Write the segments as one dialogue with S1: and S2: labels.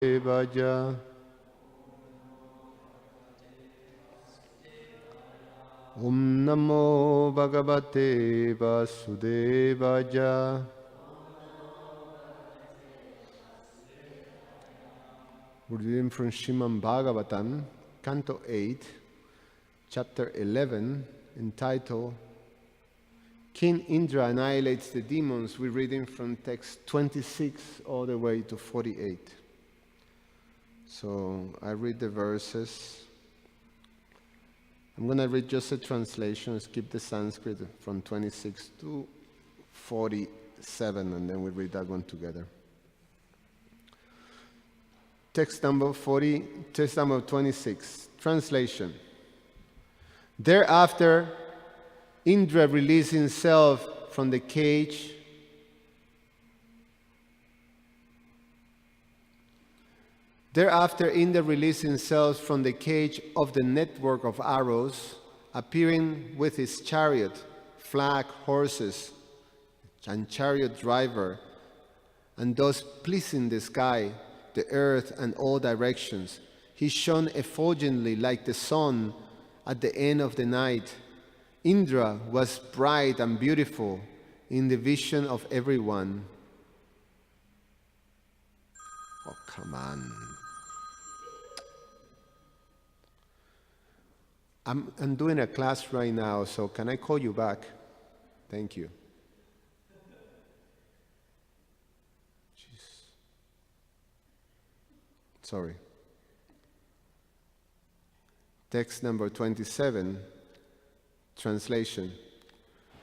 S1: Vasudevaya. Om Namo Bhagavate Vasudevaya. We're reading from Srimad Bhagavatam, Canto 8, Chapter 11, entitled King Indra Annihilates the Demons. We're reading from text 26 all the way to 48. So I read the verses. I'm going to read just a translation, skip the Sanskrit from 26 to 47, and then we read that one together. Text number 26, translation. Thereafter, Indra released himself from the cage of the network of arrows, appearing with his chariot, flag, horses, and chariot driver, and thus pleasing the sky, the earth, and all directions. He shone effulgently like the sun at the end of the night. Indra was bright and beautiful in the vision of everyone. Oh, come on. I'm doing a class right now, so can I call you back? Thank you. Jeez. Sorry. Text number 27, translation.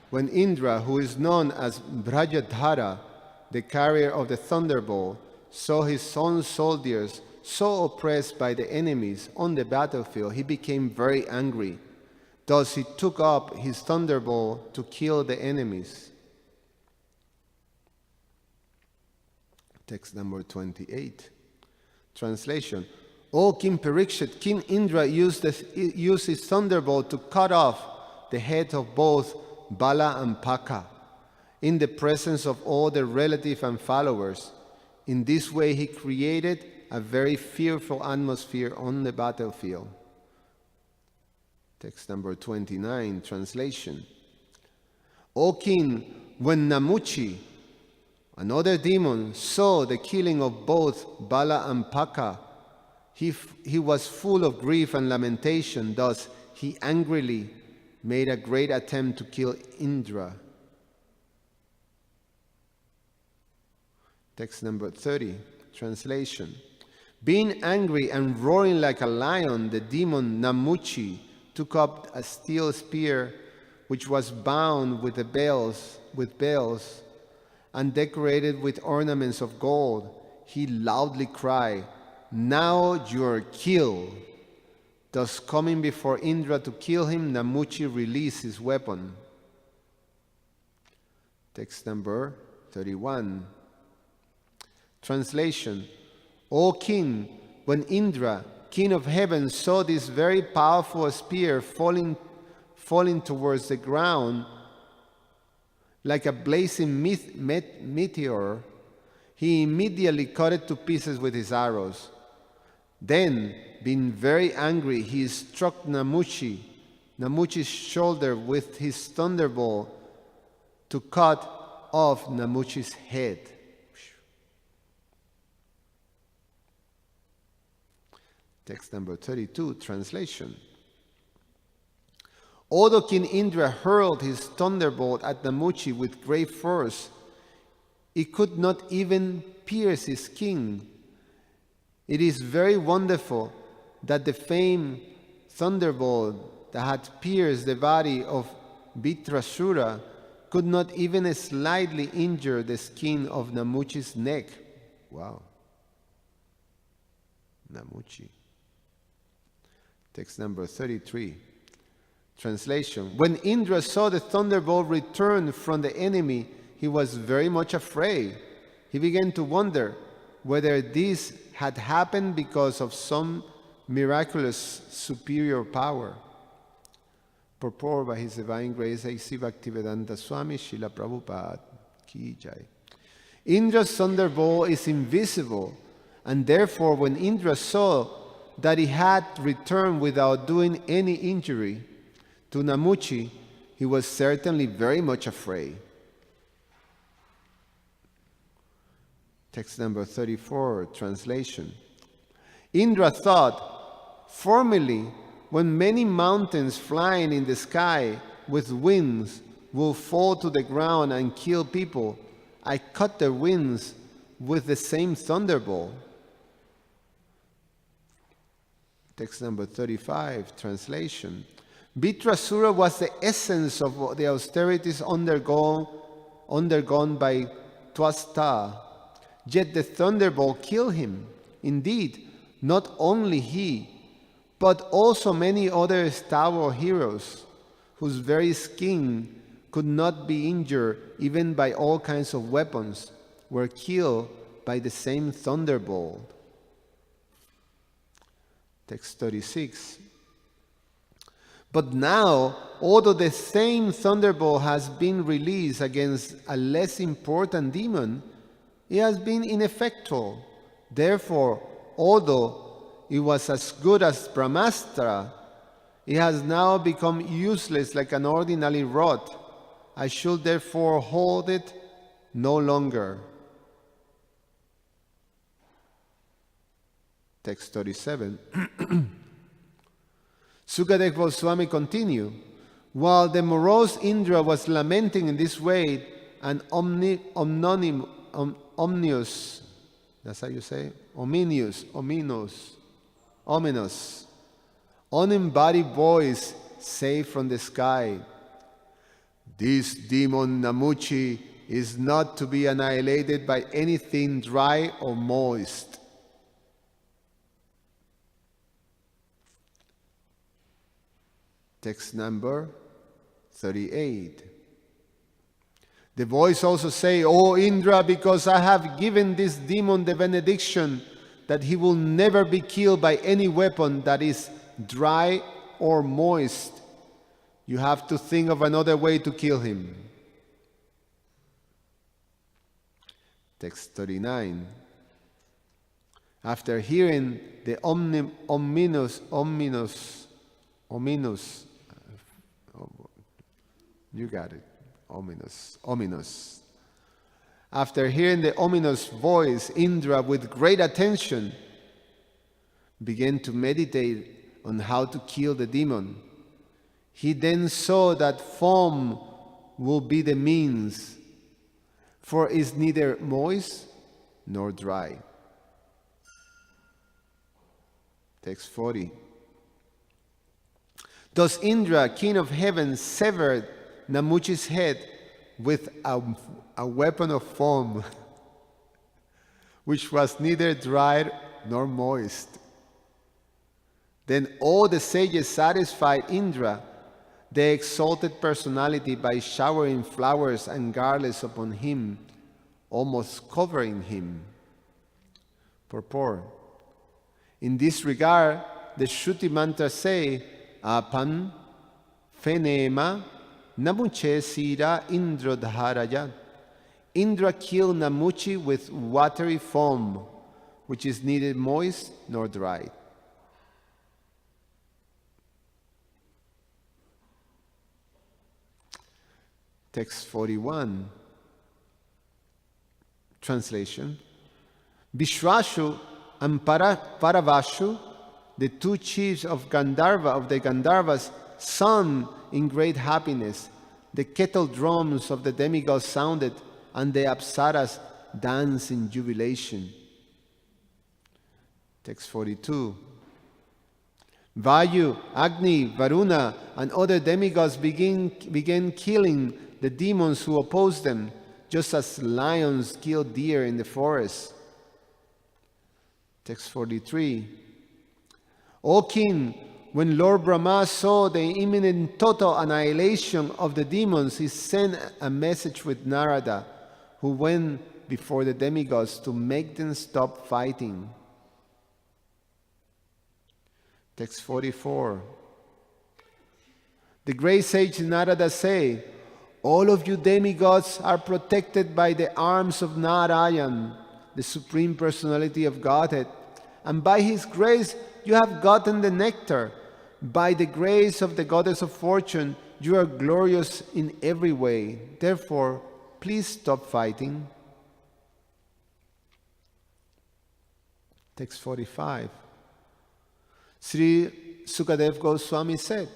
S1: When Indra, who is known as Brajadhara, the carrier of the thunderbolt, saw his own soldiers so oppressed by the enemies on the battlefield, he became very angry. Thus he took up his thunderbolt to kill the enemies. Text number 28. Translation. O King Parikshit, King Indra used his thunderbolt to cut off the heads of both Bala and Paka in the presence of all their relatives and followers. In this way he created a very fearful atmosphere on the battlefield. Text number 29, translation. O King, when Namuchi, another demon, saw the killing of both Bala and Paka, he was full of grief and lamentation. Thus, he angrily made a great attempt to kill Indra. Text number 30, translation. Being angry and roaring like a lion, the demon Namuchi took up a steel spear which was bound with bells and decorated with ornaments of gold. He loudly cried, "Now you're killed." Thus coming before Indra to kill him, Namuchi released his weapon. Text number 31. Translation. O King, when Indra, King of heaven, saw this very powerful spear falling towards the ground like a blazing meteor, he immediately cut it to pieces with his arrows. Then, being very angry, he struck Namuchi's shoulder with his thunderbolt to cut off Namuchi's head. Text number 32, translation. Although King Indra hurled his thunderbolt at Namuchi with great force, it could not even pierce his skin. It is very wonderful that the famed thunderbolt that had pierced the body of Vitrasura could not even slightly injure the skin of Namuchi's neck. Wow. Namuchi. Text number 33. Translation. When Indra saw the thunderbolt return from the enemy, he was very much afraid. He began to wonder whether this had happened because of some miraculous superior power. Purport by His Divine Grace A.C. Bhaktivedanta Swami Srila Prabhupada Ki Jai. Indra's thunderbolt is invisible And therefore, when Indra saw that he had returned without doing any injury to Namuchi, he was certainly very much afraid. Text number 34, translation. Indra thought, formerly, when many mountains flying in the sky with wings will fall to the ground and kill people, I cut their wings with the same thunderbolt. Text number 35, translation. Vitrasura was the essence of the austerities undergone by Twasta, yet the thunderbolt killed him. Indeed, not only he, but also many other stalwart heroes, whose very skin could not be injured even by all kinds of weapons, were killed by the same thunderbolt. Text 36. But now, although the same thunderbolt has been released against a less important demon, it has been ineffectual. Therefore, although it was as good as Brahmastra, it has now become useless like an ordinary rod. I should therefore hold it no longer. Text 37. Sukadeva Goswami continued, while the morose Indra was lamenting in this way, an ominous, that's how you say, ominous, unembodied voice say from the sky, this demon Namuchi is not to be annihilated by anything dry or moist. Text number 38. The voice also say, O Indra, because I have given this demon the benediction that he will never be killed by any weapon that is dry or moist, you have to think of another way to kill him. Text 39. After hearing the ominous, you got it, ominous. After hearing the ominous voice, Indra, with great attention, began to meditate on how to kill the demon. He then saw that foam will be the means, for it is neither moist nor dry. Text 40. Thus Indra, king of heaven, severed Namuchi's head with a weapon of foam, which was neither dry nor moist. Then all the sages satisfied Indra, the exalted personality, by showering flowers and garlands upon him, almost covering him. Purport. In this regard, the Shruti mantra say, Apan Phenema Namuche Sira Indrodharaya. Indra killed Namuchi with watery foam, which is neither moist nor dry. Text 41. Translation. Vishwashu and Paravashu, the two chiefs of the Gandharvas, sung in great happiness. The kettle drums of the demigods sounded, and the Apsaras danced in jubilation. Text 42. Vayu, Agni, Varuna, and other demigods began killing the demons who opposed them, just as lions kill deer in the forest. Text 43. O king, when Lord Brahma saw the imminent total annihilation of the demons, he sent a message with Narada, who went before the demigods to make them stop fighting. Text 44. The great sage Narada say, all of you demigods are protected by the arms of Narayan, the Supreme Personality of Godhead, and by His grace you have gotten the nectar. By the grace of the Goddess of Fortune, you are glorious in every way. Therefore, please stop fighting. Text 45. Sri Sukadev Goswami said,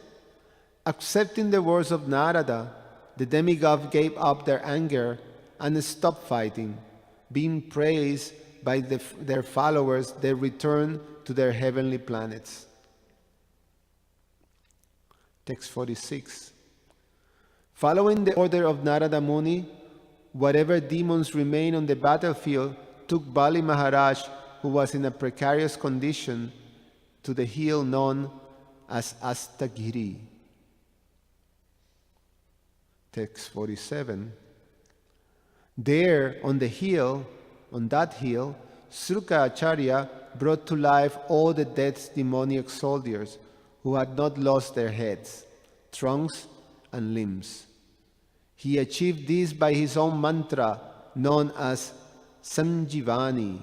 S1: accepting the words of Narada, the demigod gave up their anger and stopped fighting. Being praised by their followers, they returned to their heavenly planets. Text 46. Following the order of Narada Muni, whatever demons remained on the battlefield took Bali Maharaj, who was in a precarious condition, to the hill known as Astagiri. Text 47. There on that hill, Sruka Acharya brought to life all the dead demoniac soldiers who had not lost their heads, trunks, and limbs. He achieved this by his own mantra known as Sanjivani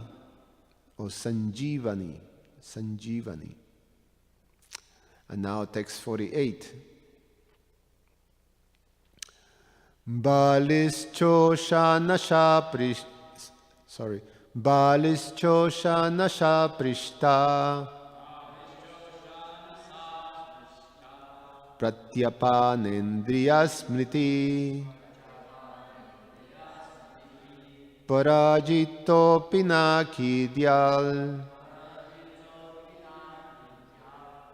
S1: or Sanjivani. And now text 48. Balischosha nasha prishta pratyapanendriya smriti parajito pinakidyal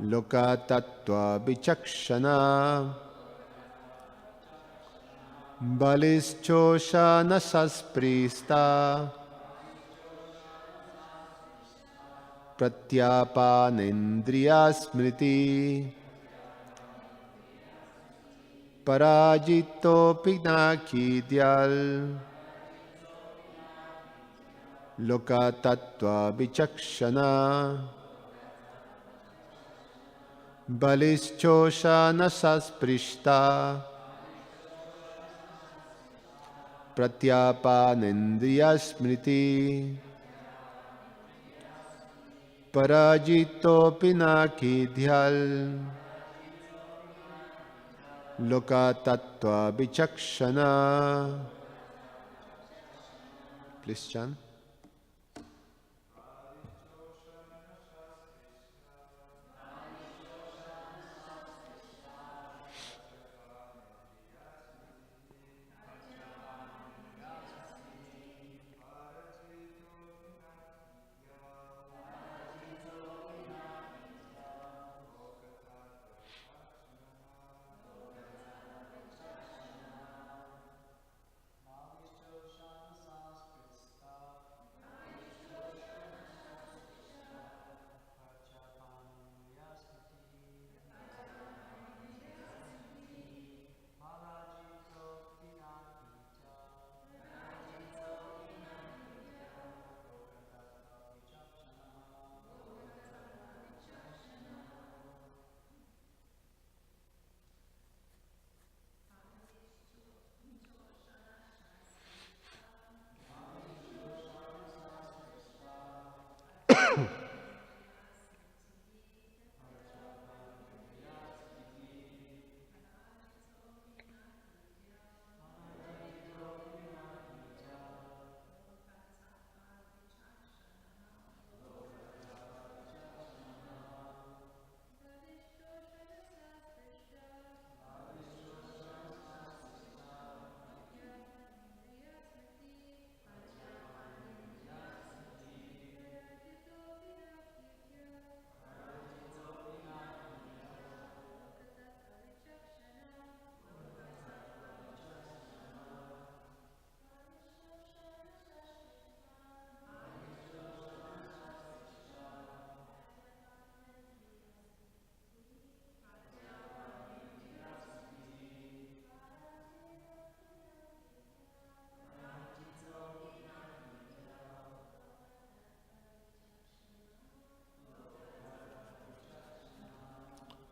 S1: lokatattva vichakshana balischosha nasasprista pratyapanendriya smriti parajito pinakidyal lokatattva vichakshana balischosha nasasprishta pratyapanendriya smriti parajito pinakidhyal lokatattva vichakshana. Please chant.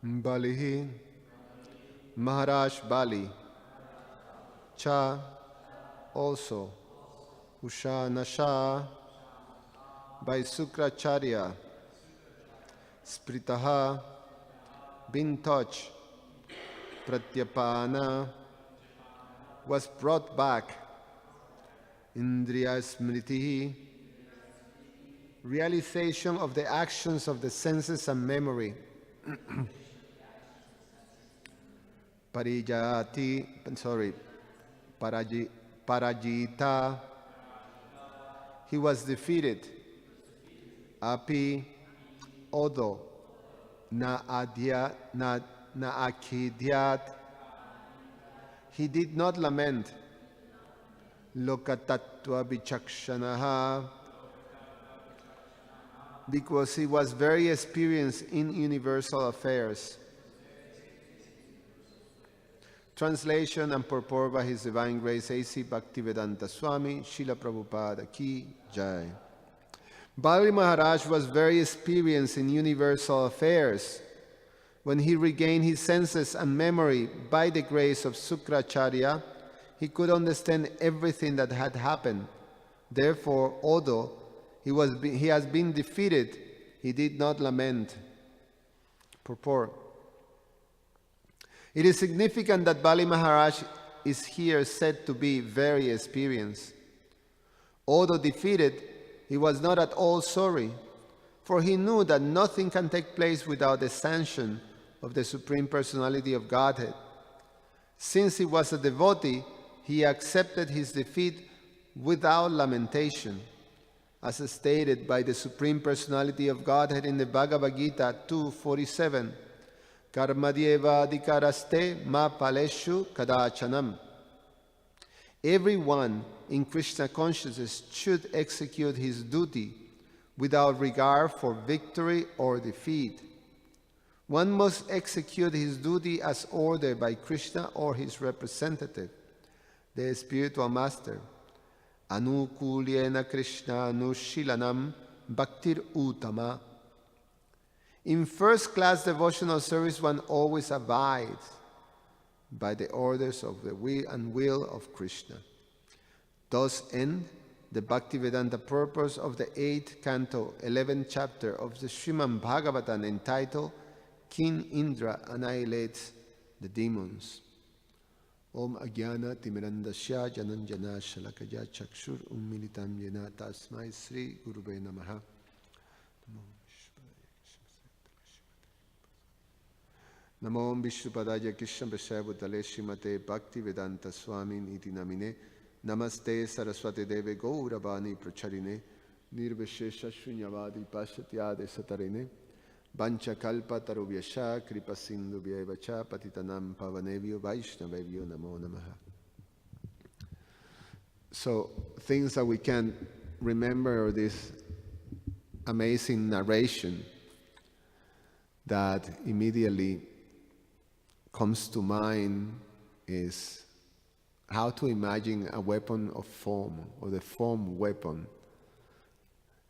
S1: Balihi, Maharaj Bali, Cha also, Usha Nasha, by Sukracharya, Spritaha, being touched, Pratyapana, was brought back, Indriya Smriti, realization of the actions of the senses and memory, Parajita, he was defeated, Api, Odo, na Akhidyat, he did not lament, Lokatattva Vichakshanaha, because he was very experienced in universal affairs. Translation and purport by His Divine Grace A.C. Bhaktivedanta Swami, Srila Prabhupada Ki Jai. Bali Maharaj was very experienced in universal affairs. When he regained his senses and memory by the grace of Sukracharya, he could understand everything that had happened. Therefore, although he has been defeated, he did not lament. Purport. It is significant that Bali Maharaj is here said to be very experienced. Although defeated, he was not at all sorry, for he knew that nothing can take place without the sanction of the Supreme Personality of Godhead. Since he was a devotee, he accepted his defeat without lamentation, as stated by the Supreme Personality of Godhead in the Bhagavad Gita 2.47. Karmadyeva adhikaraste ma paleshu kadachanam. Everyone in Krishna consciousness should execute his duty without regard for victory or defeat. One must execute his duty as ordered by Krishna or his representative, the spiritual master. Anukulyena Krishna anushilanam bhaktir utama. In first-class devotional service, one always abides by the orders of the will of Krishna. Thus end the Bhaktivedanta purpose of the 8th canto, 11th chapter of the Srimad Bhagavatam entitled King Indra Annihilates the Demons. Om Agyana Timirandasya Jananjana Shalakaya Chakshur Ummilitam Yena Tasmai Sri Gurube Namaha. Namo Vishnupadaya Krishna Prashabhutale Srimate Bhaktivedanta Swami Iti Namine Namaste Saraswati Deve Gauravani Pracharine Nirvishesha Shunyavadi Pashatyade Satarine Bancha Kalpa Taruvyasha Kripa Sindhu Vyevacha Patitanam Pavanevyo Vaishnavevyo Namo Namaha. So things that we can remember of this amazing narration that immediately comes to mind is how to imagine a weapon of foam, or the foam weapon,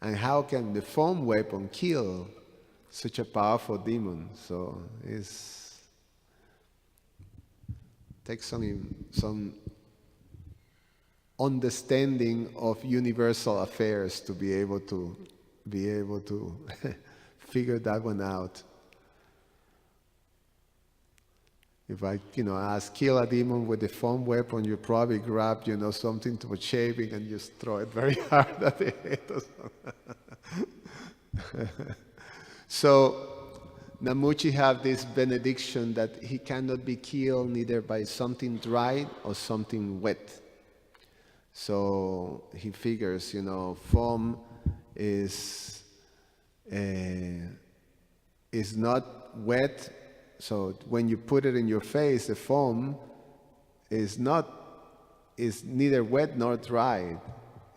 S1: and how can the foam weapon kill such a powerful demon. So it takes some understanding of universal affairs to be able to figure that one out. If I, ask kill a demon with a foam weapon, you probably grab, something to shaving and just throw it very hard at the head or something. So Namuchi have this benediction that he cannot be killed neither by something dry or something wet. So he figures, foam is not wet. So when you put it in your face, the foam is neither wet nor dry.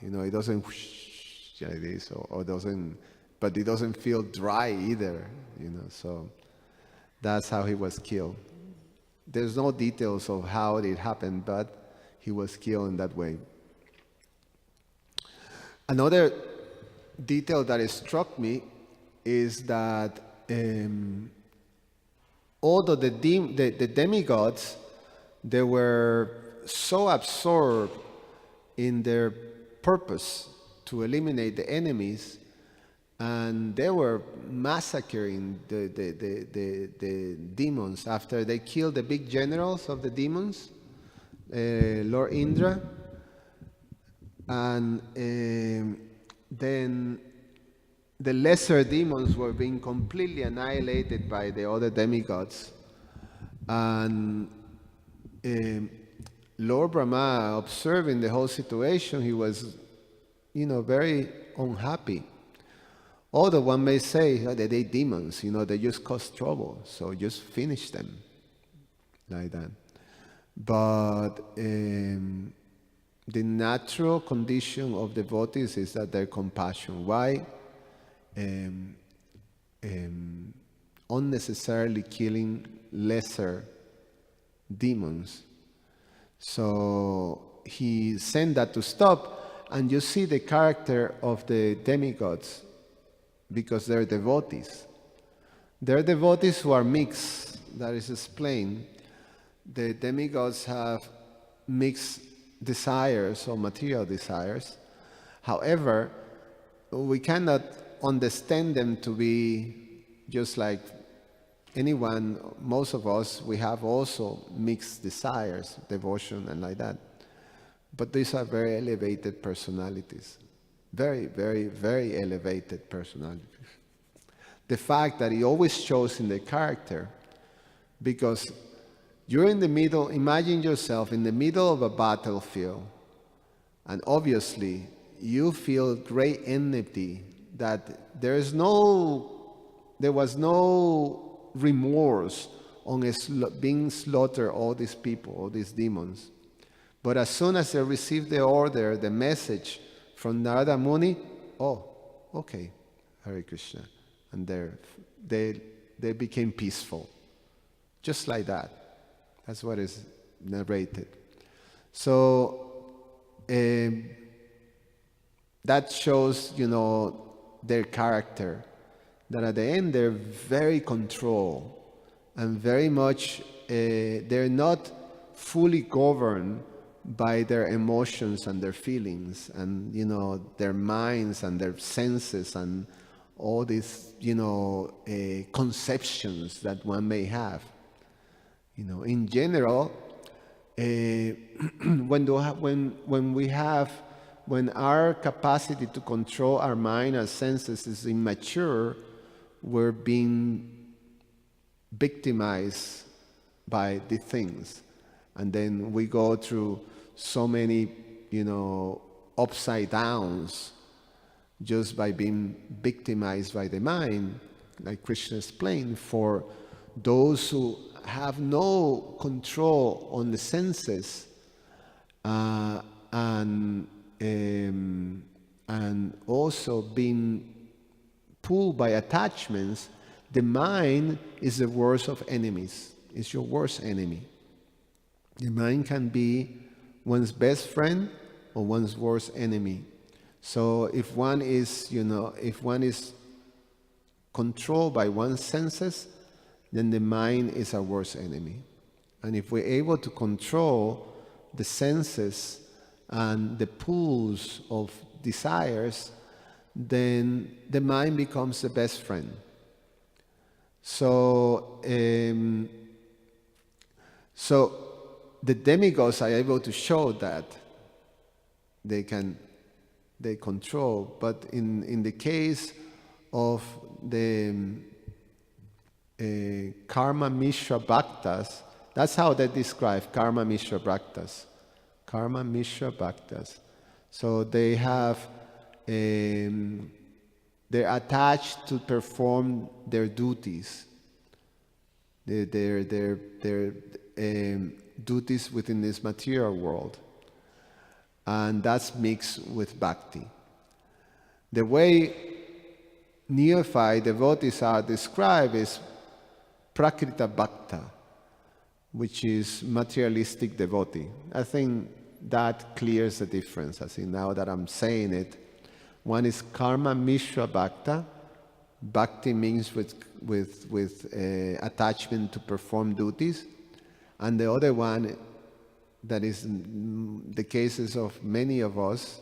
S1: It doesn't whoosh like this or doesn't, but it doesn't feel dry either. So that's how he was killed. There's no details of how it happened, but he was killed in that way. Another detail that struck me is that although the demigods, they were so absorbed in their purpose to eliminate the enemies and they were massacring the demons after they killed the big generals of the demons, Lord Indra, and then the lesser demons were being completely annihilated by the other demigods. And Lord Brahma, observing the whole situation, he was, very unhappy. Although one may say, oh, they're demons, they just cause trouble, so just finish them, like that. But the natural condition of devotees is that they're compassion. Why? Unnecessarily killing lesser demons. So he sent that to stop, and you see the character of the demigods, because they're devotees. They're devotees who are mixed, that is explained. The demigods have mixed desires or material desires. However, we cannot understand them to be just like anyone. Most of us, we have also mixed desires, devotion and like that. But these are very elevated personalities. Very, very, very elevated personalities. The fact that he always shows in the character, because you're in the middle, imagine yourself in the middle of a battlefield, and obviously you feel great enmity that there was no remorse on being slaughtered, all these people, all these demons. But as soon as they received the order, the message from Narada Muni, oh, okay, Hare Krishna. And they became peaceful. Just like that. That's what is narrated. So that shows, their character. That at the end they're very controlled and very much, they're not fully governed by their emotions and their feelings and, their minds and their senses and all these, conceptions that one may have. In general, when our capacity to control our mind and senses is immature, we're being victimized by the things. And then we go through so many, upside downs just by being victimized by the mind, like Krishna explained, for those who have no control on the senses and also being pulled by attachments. The mind is the worst of enemies. It's your worst enemy. The mind can be one's best friend or one's worst enemy. So if one is, controlled by one's senses, then the mind is our worst enemy. And if we're able to control the senses and the pulls of desires, then the mind becomes the best friend. So, the demigods are able to show that they control, but in the case of the Karma Mishra Bhaktas, that's how they describe Karma Mishra Bhaktas. Karma Mishra Bhaktas. So they have, they're attached to perform their duties. Their duties within this material world. And that's mixed with bhakti. The way neophyte devotees are described is prakrita bhakta, which is materialistic devotee. I think that clears the difference. I think now that I'm saying it, one is karma mishra bhakta. Bhakti means with attachment to perform duties, and the other one, that is the cases of many of us,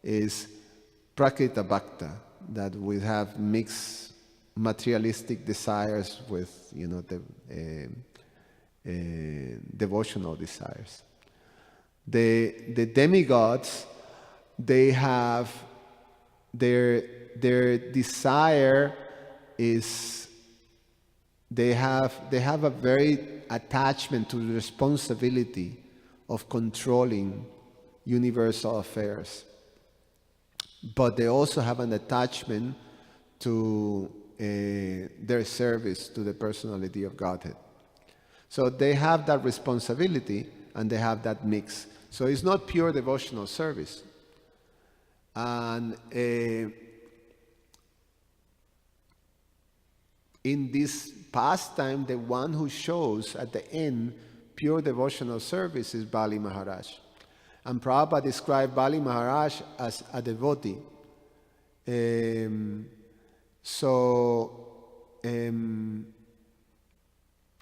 S1: is prakrita bhakta, that we have mixed materialistic desires with, the devotional desires. The demigods, they have their desire is they have a very attachment to the responsibility of controlling universal affairs, but they also have an attachment to their service to the personality of Godhead. So they have that responsibility and they have that mix. So it's not pure devotional service. And in this pastime, the one who shows at the end pure devotional service is Bali Maharaj. And Prabhupada described Bali Maharaj as a devotee.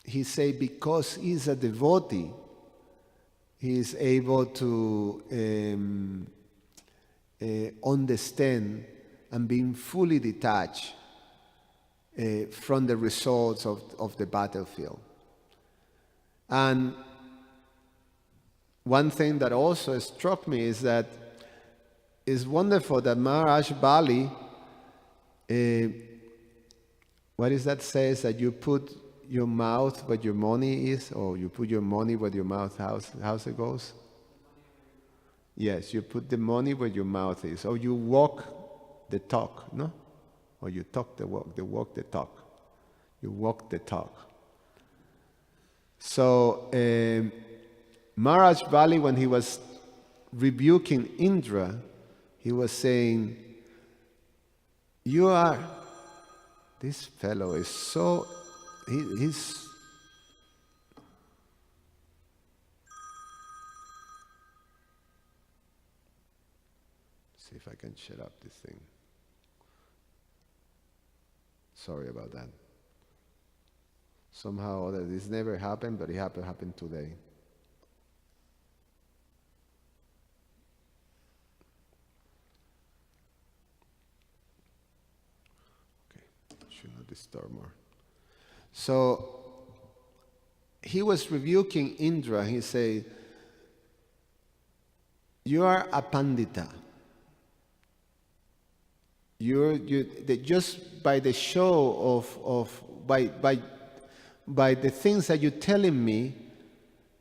S1: He said because he's a devotee, he is able to understand and being fully detached from the results of the battlefield. And one thing that also struck me is that it's wonderful that Maharaj Bali, what is that says, that you put your mouth where your money is, or you put your money where your mouth, how's it goes? Yes, you put the money where your mouth is, or you walk the talk, no? Or you talk the walk the talk. You walk the talk. So Maharaj Bali, when he was rebuking Indra, he was saying, this fellow is so, he's, see if I can shut up this thing. Sorry about that. Somehow or other, this never happened, but it happened today. Okay, should not disturb more. So he was rebuking Indra. He said, "You are a pandita. Just by the show by the things that you're telling me,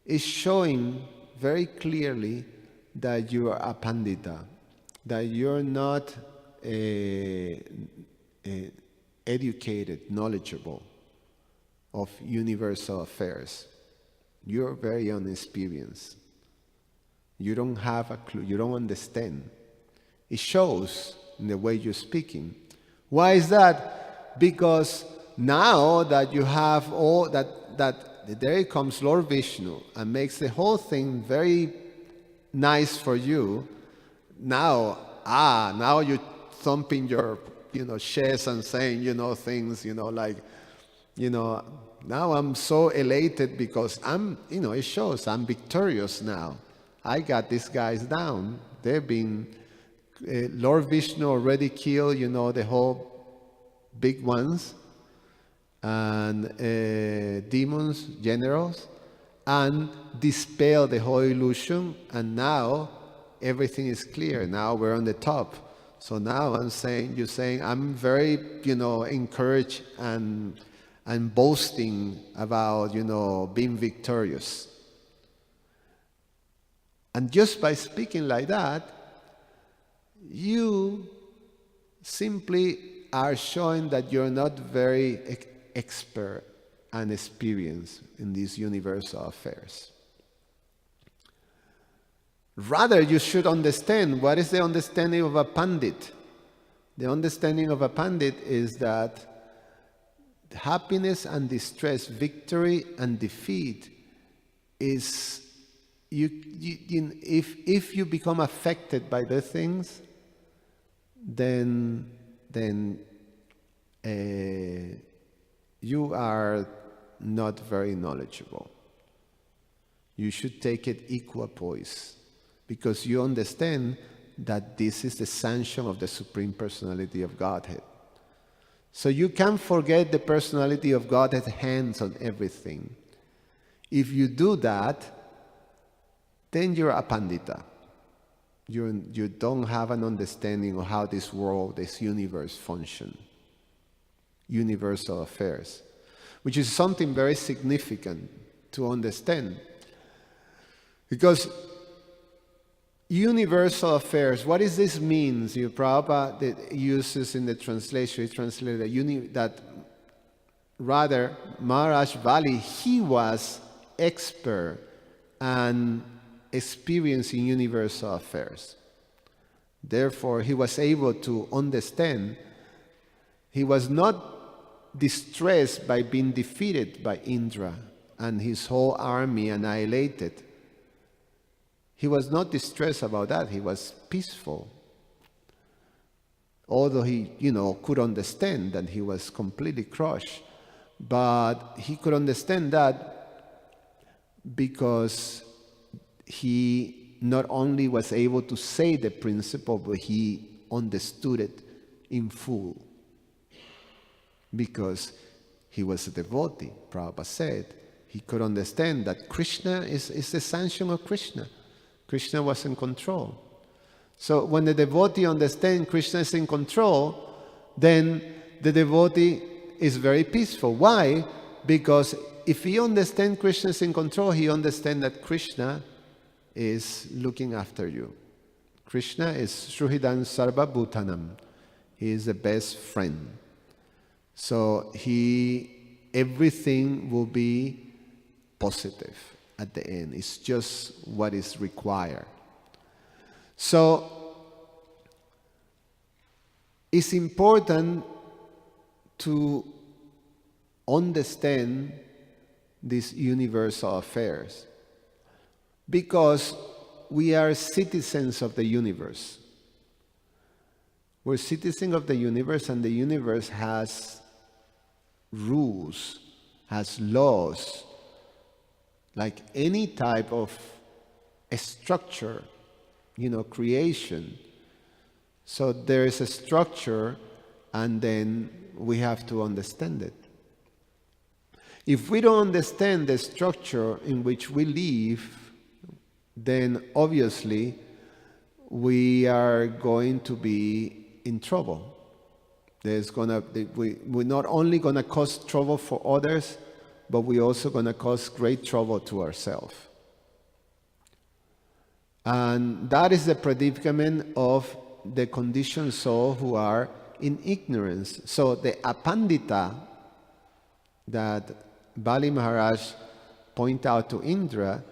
S1: is showing very clearly that you are a pandita, that you're not educated, knowledgeable of universal affairs. You're very inexperienced. You don't have a clue. You don't understand. It shows in the way you're speaking. Why is that? Because now that you have all that there comes Lord Vishnu and makes the whole thing very nice for you. Now you're thumping your chest and saying things like now I'm so elated because it shows I'm victorious now. I got these guys down. They've been Lord Vishnu already killed the whole big ones and demons, generals, and dispel the whole illusion, and now everything is clear. Now we're on the top. So now you're saying I'm very encouraged and boasting about being victorious. And just by speaking like that, you simply are showing that you're not very expert and experienced in these universal affairs. Rather, you should understand what is the understanding of a pandit. The understanding of a pandit is that happiness and distress, victory and defeat is if you become affected by the things, then you are not very knowledgeable. You should take it equipoise, because you understand that this is the sanction of the Supreme Personality of Godhead. So you can't forget the personality of Godhead's hands on everything. If you do that, then you're a pandita. You don't have an understanding of how this world, this universe function. Universal affairs. Which is something very significant to understand. Because universal affairs, what does this mean? Prabhupada uses in the translation, he translated that rather Maharaj Bali, he was expert and experienced in universal affairs. Therefore, he was able to understand. He was not distressed by being defeated by Indra and his whole army annihilated. He was not distressed about that. He was peaceful. Although he, could understand that he was completely crushed. But he could understand that because he not only was able to say the principle, but he understood it in full. Because he was a devotee, Prabhupada said. He could understand that Krishna is the sanction of Krishna. Krishna was in control. So when the devotee understands Krishna is in control, then the devotee is very peaceful. Why? Because if he understands Krishna is in control, he understands that Krishna is looking after you. Krishna is Sruhidan Sarva Bhutanam. He is the best friend. So everything will be positive at the end. It's just what is required. So it's important to understand these universal affairs because we are citizens of the universe. We're citizens of the universe, and the universe has rules, has laws, like any type of a structure, creation. So there is a structure, and then we have to understand it. If we don't understand the structure in which we live, then obviously we are going to be in trouble. We're not only going to cause trouble for others, but we're also going to cause great trouble to ourselves. And that is the predicament of the conditioned soul who are in ignorance. So the apandita that Bali Maharaj pointed out to Indra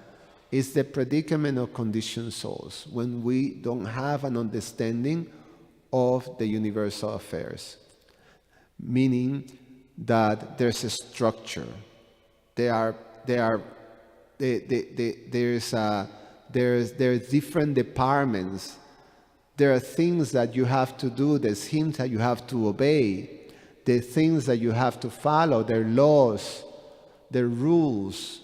S1: is the predicament of conditioned souls when we don't have an understanding of the universal affairs. Meaning that there's a structure. There's different departments. There are things that you have to do. There's things that you have to obey. There are things that you have to follow. There are laws. There are rules.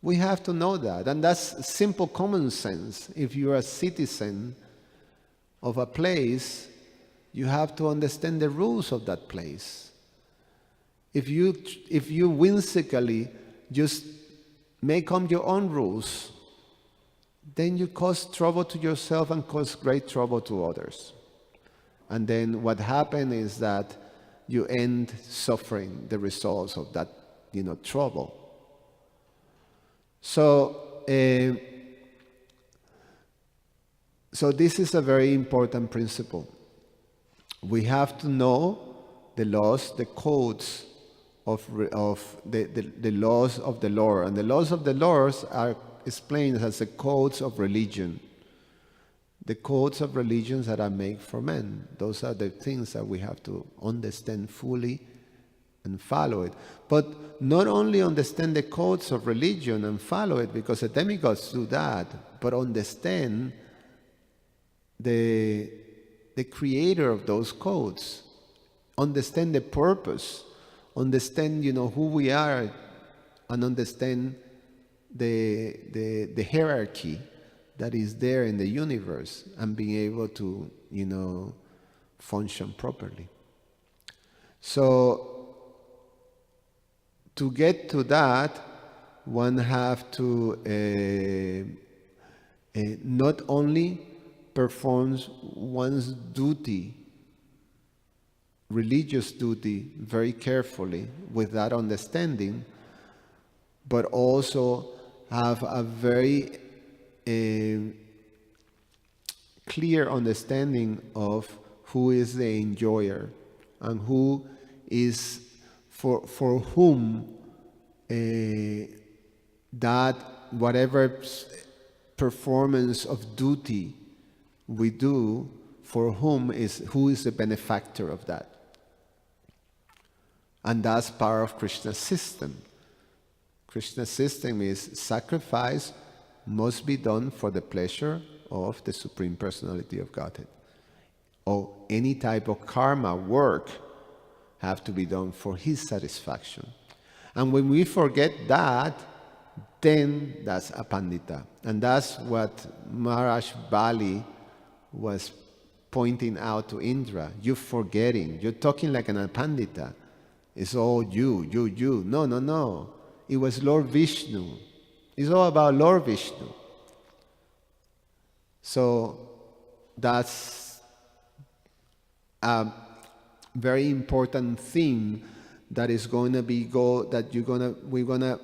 S1: We have to know that. And that's simple common sense. If you're a citizen of a place, you have to understand the rules of that place. If you whimsically just make up your own rules, then you cause trouble to yourself and cause great trouble to others. And then what happens is that you end suffering the results of that, trouble. So this is a very important principle. We have to know the laws, the codes of the laws of the Lord. And the laws of the Lord are explained as the codes of religion. The codes of religions that are made for men. Those are the things that we have to understand fully and follow it. But not only understand the codes of religion and follow it, because the demigods do that, but understand the creator of those codes, understand the purpose, understand who we are, and understand the hierarchy, that is there in the universe and being able to, function properly. So to get to that, one have to not only perform one's duty, religious duty, very carefully with that understanding, but also have a very clear understanding of who is the enjoyer and who is for whom that whatever performance of duty we do, for who is the benefactor of that. And that's part of Krishna's system. Krishna's system is sacrifice must be done for the pleasure of the Supreme Personality of Godhead. Or any type of karma work have to be done for his satisfaction. And when we forget that, then that's a pandita. And that's what Maharaj Bali was pointing out to Indra. You're forgetting. You're talking like an apandita. It's all you. No. It was Lord Vishnu. It's all about Lord Vishnu. So that's a very important theme that is going to be we're gonna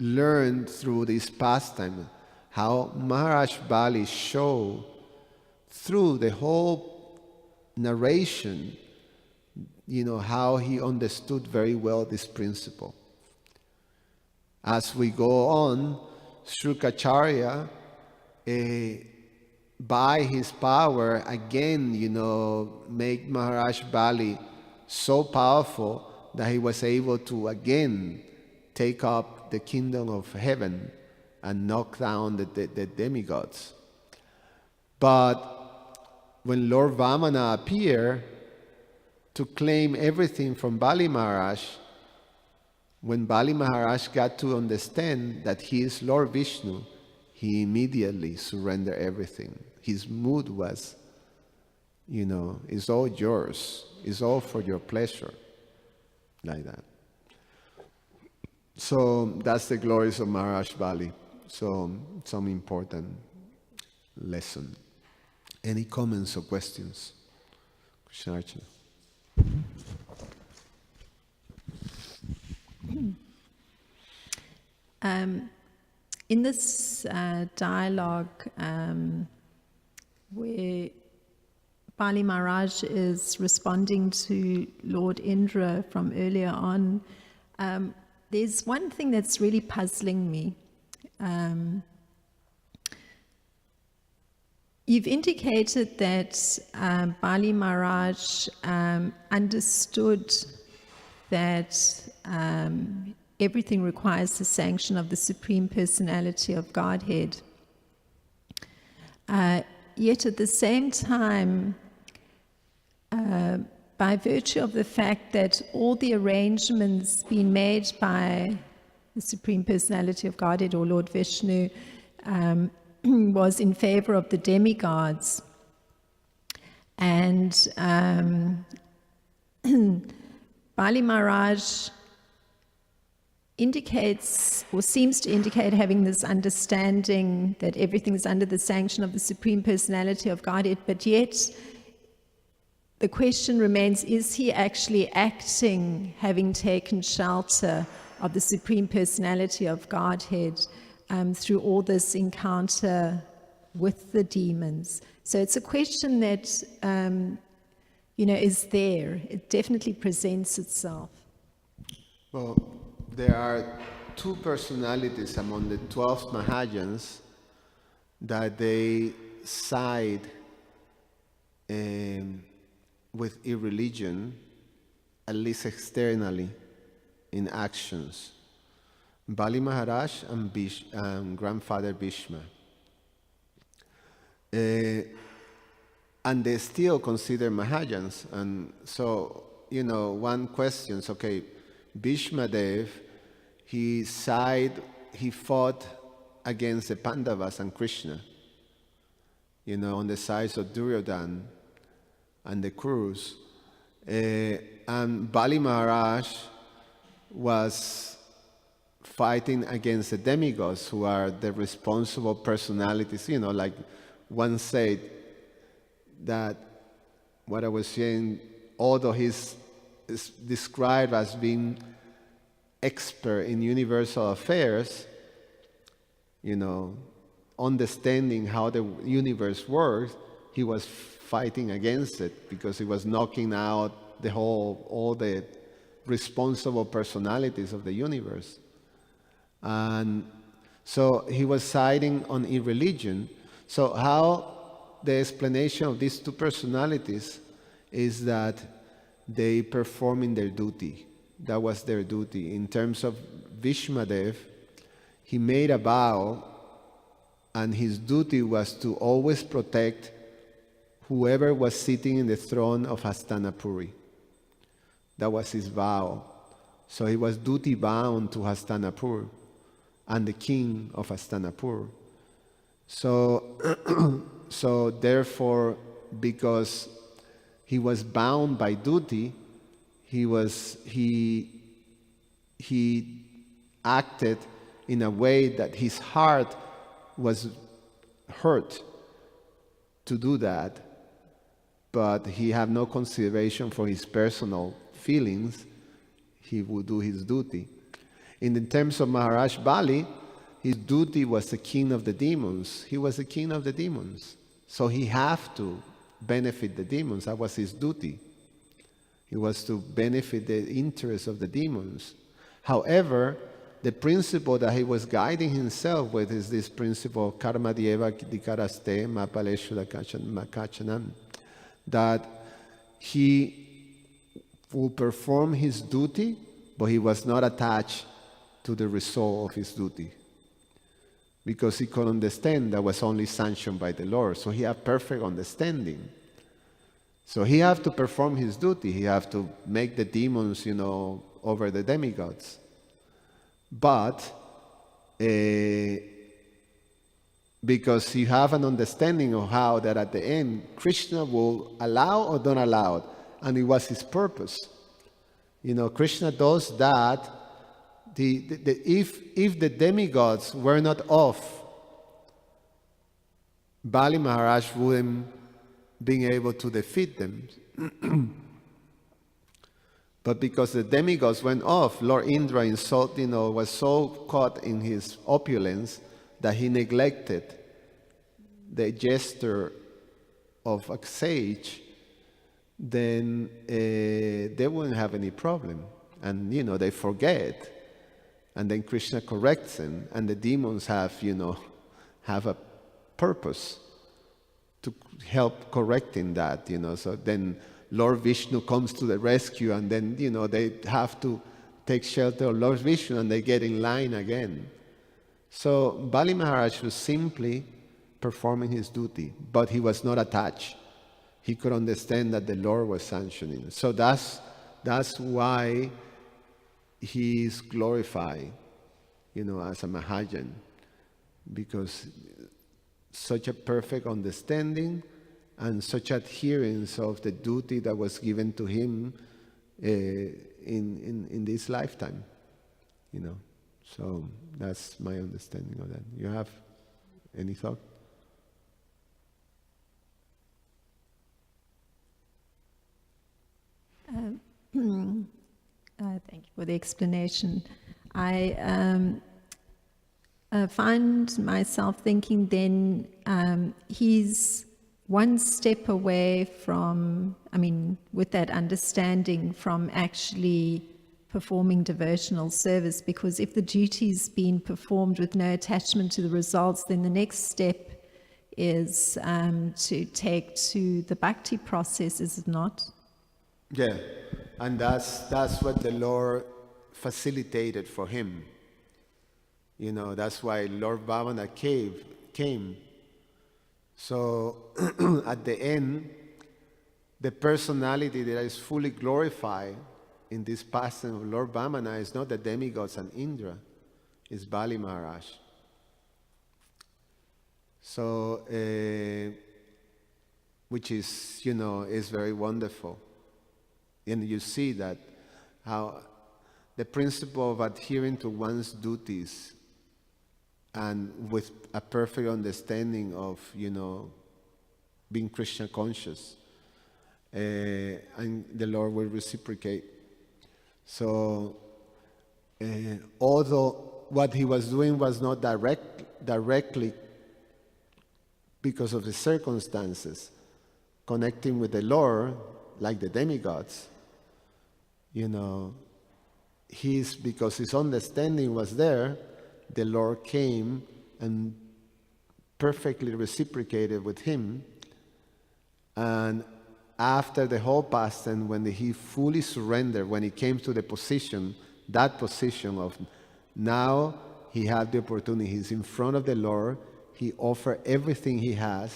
S1: learn through this pastime, how Maharaj Bali showed through the whole narration, how he understood very well this principle. As we go on, Shrukacharya, by his power, again, make Maharaj Bali so powerful that he was able to again take up the kingdom of heaven and knock down the demigods. But when Lord Vamana appeared to claim everything from Bali Maharaj, when Bali Maharaj got to understand that he is Lord Vishnu, he immediately surrendered everything. His mood was, it's all yours. It's all for your pleasure. Like that. So that's the glories of Maharaj Bali. So some important lesson. Any comments or questions? Krishnarchana.
S2: In this dialogue where Bali Maharaj is responding to Lord Indra from earlier on, there's one thing that's really puzzling me. You've indicated that Bali Maharaj understood that everything requires the sanction of the Supreme Personality of Godhead. Yet at the same time, by virtue of the fact that all the arrangements being made by the Supreme Personality of Godhead, or Lord Vishnu, was in favor of the demigods. And Bali Maharaj indicates, or seems to indicate, having this understanding that everything is under the sanction of the Supreme Personality of Godhead, but yet the question remains, is he actually acting, having taken shelter of the Supreme Personality of Godhead through all this encounter with the demons? So it's a question that, is there. It definitely presents itself.
S1: Well, there are two personalities among the 12 Mahajans that they side with irreligion, at least externally, in actions. Bali Maharaj and Grandfather Bhishma. And they still consider Mahajans. And so, one questions, okay, Bhishma Dev, he fought against the Pandavas and Krishna, on the sides of Duryodhana and the Kurus. And Bali Maharaj was fighting against the demigods, who are the responsible personalities. Like one said that what I was saying, although he's described as being expert in universal affairs, understanding how the universe works, he was fighting against it because he was knocking out all the responsible personalities of the universe. And so he was siding on irreligion. So how the explanation of these two personalities is that they performing their duty. That was their duty. In terms of Vishmadev, he made a vow, and his duty was to always protect whoever was sitting in the throne of Hastinapuri. That was his vow. So he was duty bound to Hastinapur and the king of Hastinapur. So therefore, because he was bound by duty, he acted in a way that his heart was hurt to do that, but he had no consideration for his personal feelings. He would do his duty. In the terms of Maharaj Bali, his duty was the king of the demons. He was the king of the demons. So he had to benefit the demons. That was his duty. He was to benefit the interests of the demons. However, the principle that he was guiding himself with is this principle, karma dieva dikaraste mapaleshula makachanam, that he will perform his duty, but he was not attached to the result of his duty, because he could understand that was only sanctioned by the Lord. So he had perfect understanding. So he had to perform his duty. He had to make the demons, over the demigods. But because you have an understanding of how that at the end Krishna will allow or don't allow it, and it was his purpose. Krishna does that. If the demigods were not off, Bali Maharaj wouldn't be able to defeat them. But because the demigods went off, Lord Indra was so caught in his opulence that he neglected the gesture of a sage, then they wouldn't have any problem. And, they forget. And then Krishna corrects them, and the demons have a purpose to help correcting that, So then Lord Vishnu comes to the rescue, and then, they have to take shelter of Lord Vishnu, and they get in line again. So Bali Maharaj was simply performing his duty, but he was not attached. He could understand that the Lord was sanctioning. So that's why he is glorified, as a Mahajan, because such a perfect understanding and such adherence of the duty that was given to him in this lifetime, So that's my understanding of that. You have any thought?
S2: Thank you for the explanation. I find myself thinking then he's one step away from, with that understanding, from actually performing devotional service, because if the duty's been performed with no attachment to the results, then the next step is to take to the bhakti process, is it not?
S1: Yeah, and that's what the Lord facilitated for him. That's why Lord Bhavana came. So at the end, the personality that is fully glorified in this passage of Lord Bhavana is not the demigods and Indra, it's Bali Maharaj. So, which is, is very wonderful. And you see that how the principle of adhering to one's duties and with a perfect understanding of, being Krishna conscious, and the Lord will reciprocate. So, although what he was doing was not directly because of the circumstances, connecting with the Lord, like the demigods, because his understanding was there, the Lord came and perfectly reciprocated with him. And after the whole past, and when he fully surrendered, when he came to the position, that position of now he had the opportunity, he's in front of the Lord, he offered everything he has,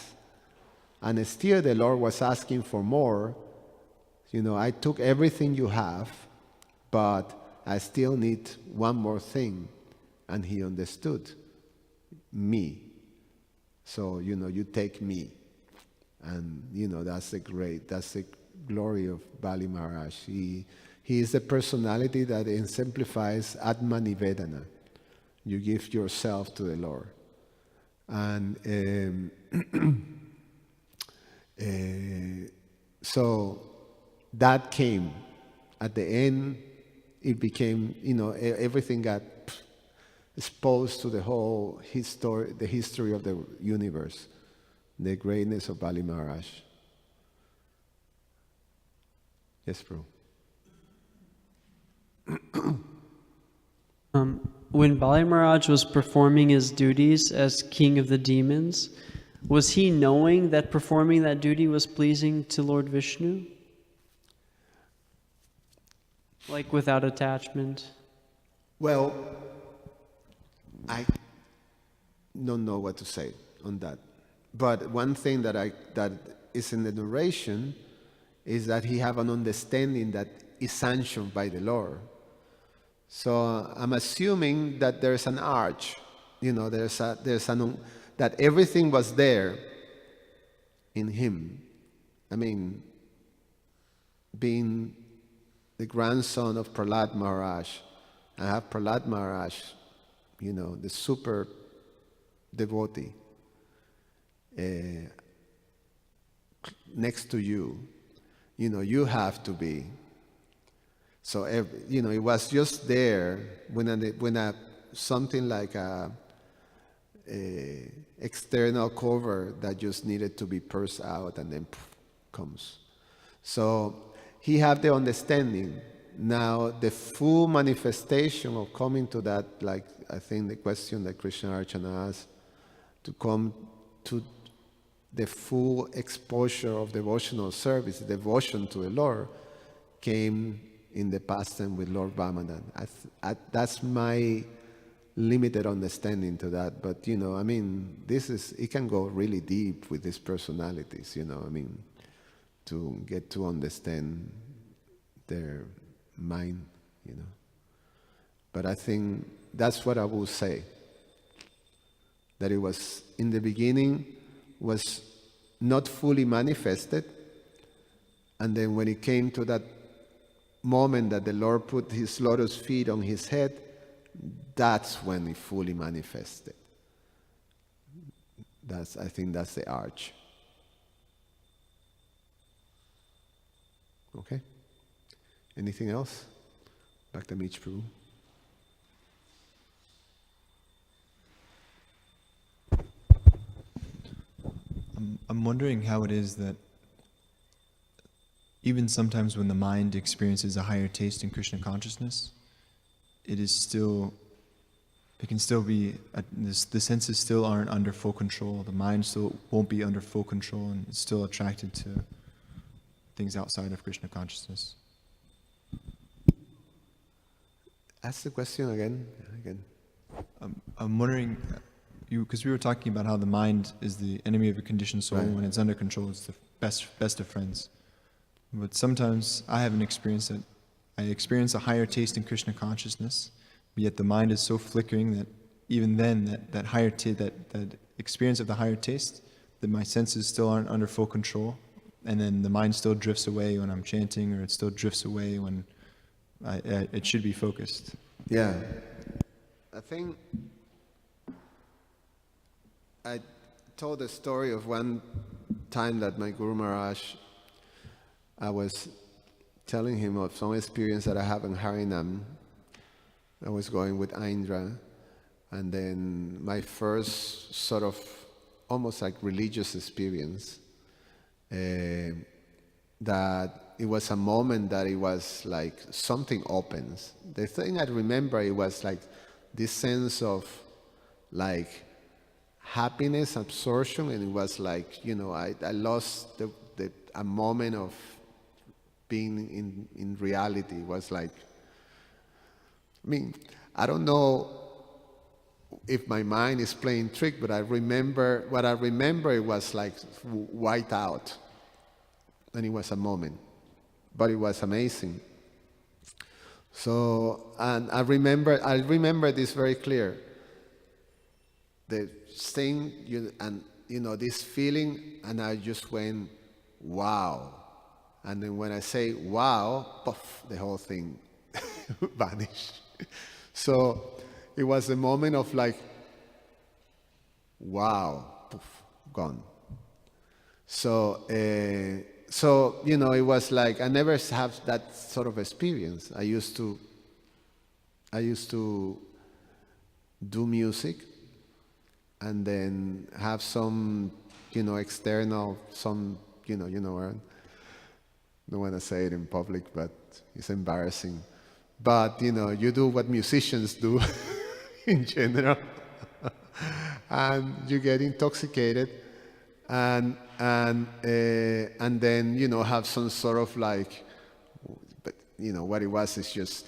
S1: and still the Lord was asking for more. I took everything you have, but I still need one more thing. And he understood me. So, you take me. And, that's the glory of Bali Maharaj. He is a personality that exemplifies Atma Nivedana. You give yourself to the Lord. And so that came. At the end, it became, everything got exposed to the whole history of the universe, the greatness of Bali Maharaj. Yes, bro.
S3: When Bali Maharaj was performing his duties as king of the demons, was he knowing that performing that duty was pleasing to Lord Vishnu? Like without attachment?
S1: Well, I don't know what to say on that. But one thing that is in the narration is that he have an understanding that is sanctioned by the Lord. So I'm assuming that there's an arch, that everything was there in him. I mean, being the grandson of Prahlad Maharaj, I have Prahlad Maharaj, the super devotee, next to you. You have to be. So, it was just there when something like a external cover that just needed to be pursed out and then comes. So he had the understanding. Now the full manifestation of coming to that, like I think the question that Krishna Archana asked, to come to the full exposure of devotional service, devotion to the Lord, came in the past time with Lord Vamananda. That's my limited understanding to that. But, it can go really deep with these personalities, to get to understand their mind, But I think that's what I will say. That it was, in the beginning, was not fully manifested. And then when it came to that moment that the Lord put his lotus feet on his head, that's when it fully manifested. I think that's the arch. Okay? Anything else? Back to Mitch Prabhu.
S4: I'm wondering how it is that even sometimes when the mind experiences a higher taste in Krishna consciousness, it can still be, the senses still aren't under full control, the mind still won't be under full control, and it's still attracted to things outside of Krishna consciousness.
S1: Ask the question again.
S4: I'm wondering, because we were talking about how the mind is the enemy of a conditioned soul. Right. When it's under control, it's the best of friends. But sometimes I have an experience that I experience a higher taste in Krishna consciousness, but yet the mind is so flickering that even then, that higher that experience of the higher taste, that my senses still aren't under full control, and then the mind still drifts away when I'm chanting, or it still drifts away when it should be focused.
S1: Yeah. I think I told the story of one time that my Guru Maharaj, I was telling him of some experience that I have in Harinam. I was going with Indra, and then my first sort of almost like religious experience, that it was a moment that it was like something opens. The thing I remember, it was like this sense of like happiness, absorption, and it was like, I lost a moment of being in reality. It was like, I don't know if my mind is playing trick, but what I remember, it was like white out. And it was a moment, but it was amazing. So, and I remember this very clear. The thing, this feeling, and I just went, wow. And then when I say wow, puff, the whole thing vanished. So it was a moment of like, wow, poof, gone. So, it was like, I never have that sort of experience. I used to do music and then have some, external, some, I don't want to say it in public, but it's embarrassing. But, you do what musicians do in general. And you get intoxicated and then, have some sort of like, but, what it was is just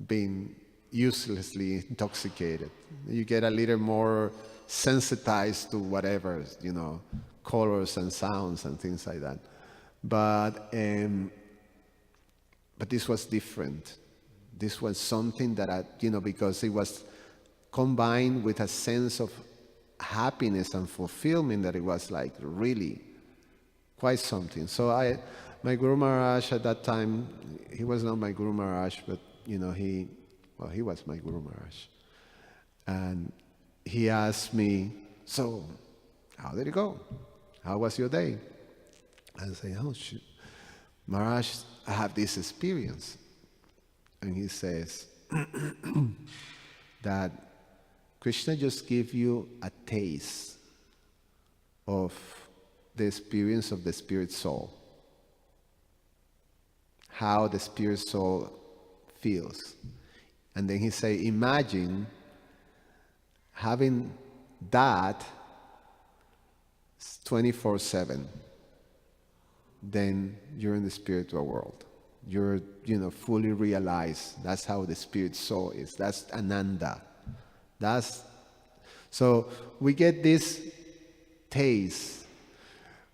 S1: being uselessly intoxicated. You get a little more sensitized to whatever, colors and sounds and things like that. But this was different. This was something that because it was combined with a sense of happiness and fulfillment, that it was like really quite something. So my Guru Maharaj at that time, he was not my Guru Maharaj, but he was my Guru Maharaj. And he asked me, so how did it go? How was your day? I say, oh, shoot. Maharaj, I have this experience. And he says that Krishna just gave you a taste of the experience of the spirit soul. How the spirit soul feels. And then he say, imagine having that 24/7. Then you're in the spiritual world. You're, fully realized. That's how the spirit soul is. That's Ananda. So we get this taste,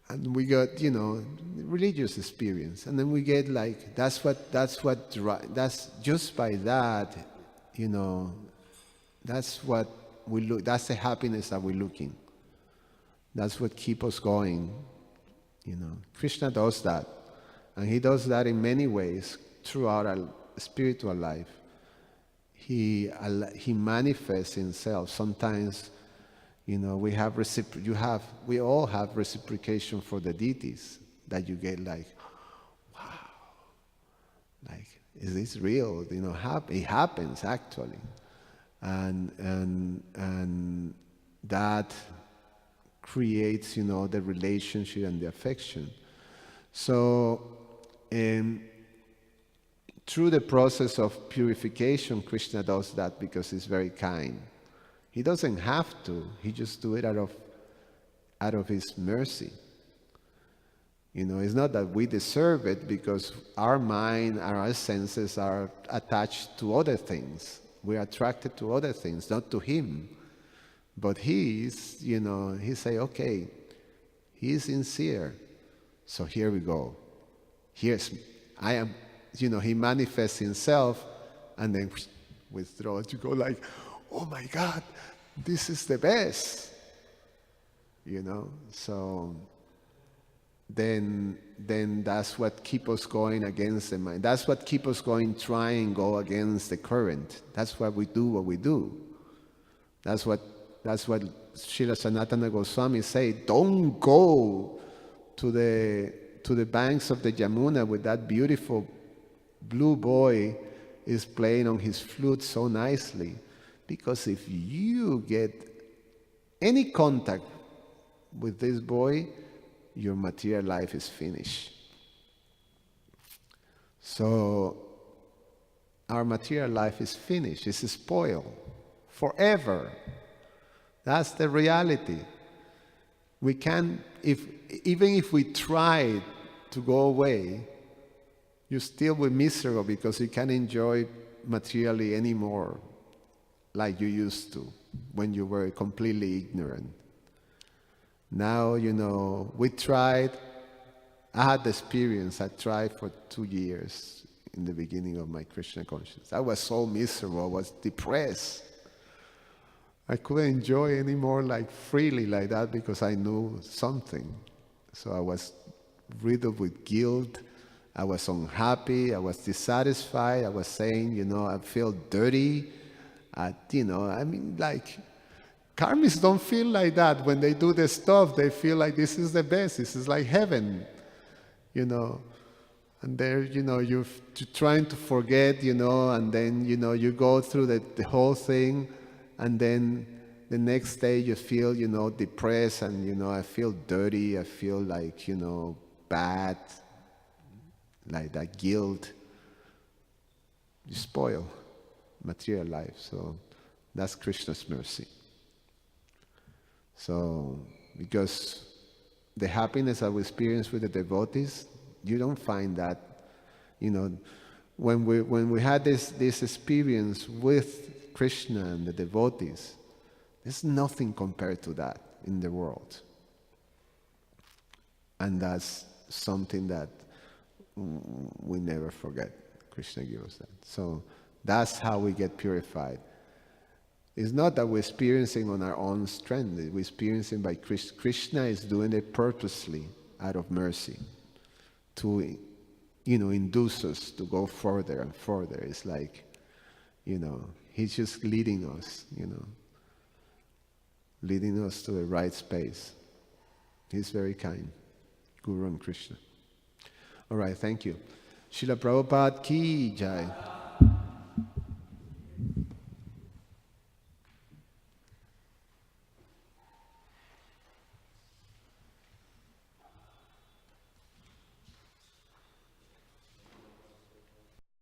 S1: and we got, religious experience, and then we get like, that's just by that, that's what we look. That's the happiness that we're looking. That's what keeps us going. Krishna does that, and he does that in many ways throughout our spiritual life. He manifests himself. Sometimes, we all have reciprocation for the deities, that you get like, wow, like, is this real? It happens actually, and that creates, the relationship and the affection. So, through the process of purification, Krishna does that because he's very kind. He doesn't have to. He just do it out of his mercy. It's not that we deserve it, because our mind and our senses are attached to other things. We're attracted to other things, not to him. But he say, okay, he's sincere. So here we go. I am, he manifests himself, and then withdraws. You go like, oh my God, this is the best. So then that's what keeps us going against the mind. That's what keeps us going, try and go against the current. That's why we do what we do. That's what Srila Sanatana Goswami say. Don't go to the banks of the Yamuna with that beautiful blue boy is playing on his flute so nicely, because if you get any contact with this boy, your material life is finished. So our material life is finished. It's spoiled forever. That's the reality. We can't, even if we try to go away, you still will be miserable because you can't enjoy materially anymore like you used to when you were completely ignorant. Now, we tried. I had the experience. I tried for 2 years in the beginning of my Krishna consciousness. I was so miserable. I was depressed. I couldn't enjoy anymore freely like that because I knew something. So I was riddled with guilt. I was unhappy. I was dissatisfied. I was saying, I feel dirty. Karmis don't feel like that. When they do the stuff, they feel like this is the best. This is like heaven, And there, you're trying to forget, and then, you go through the whole thing, and then the next day you feel, depressed, and, I feel dirty. I feel like, bad, like that guilt. You spoil material life. So that's Krishna's mercy. So, because the happiness that we experience with the devotees, you don't find that, when we had this experience with Krishna and the devotees, there's nothing compared to that in the world. And that's something that we never forget. Krishna gives us that. So that's how we get purified. It's not that we're experiencing on our own strength. We're experiencing by Krishna is doing it purposely out of mercy to, induce us to go further and further. It's like, he's just leading us, leading us to the right space. He's very kind. Guru and Krishna. All right, thank you. Srila Prabhupada ki jai.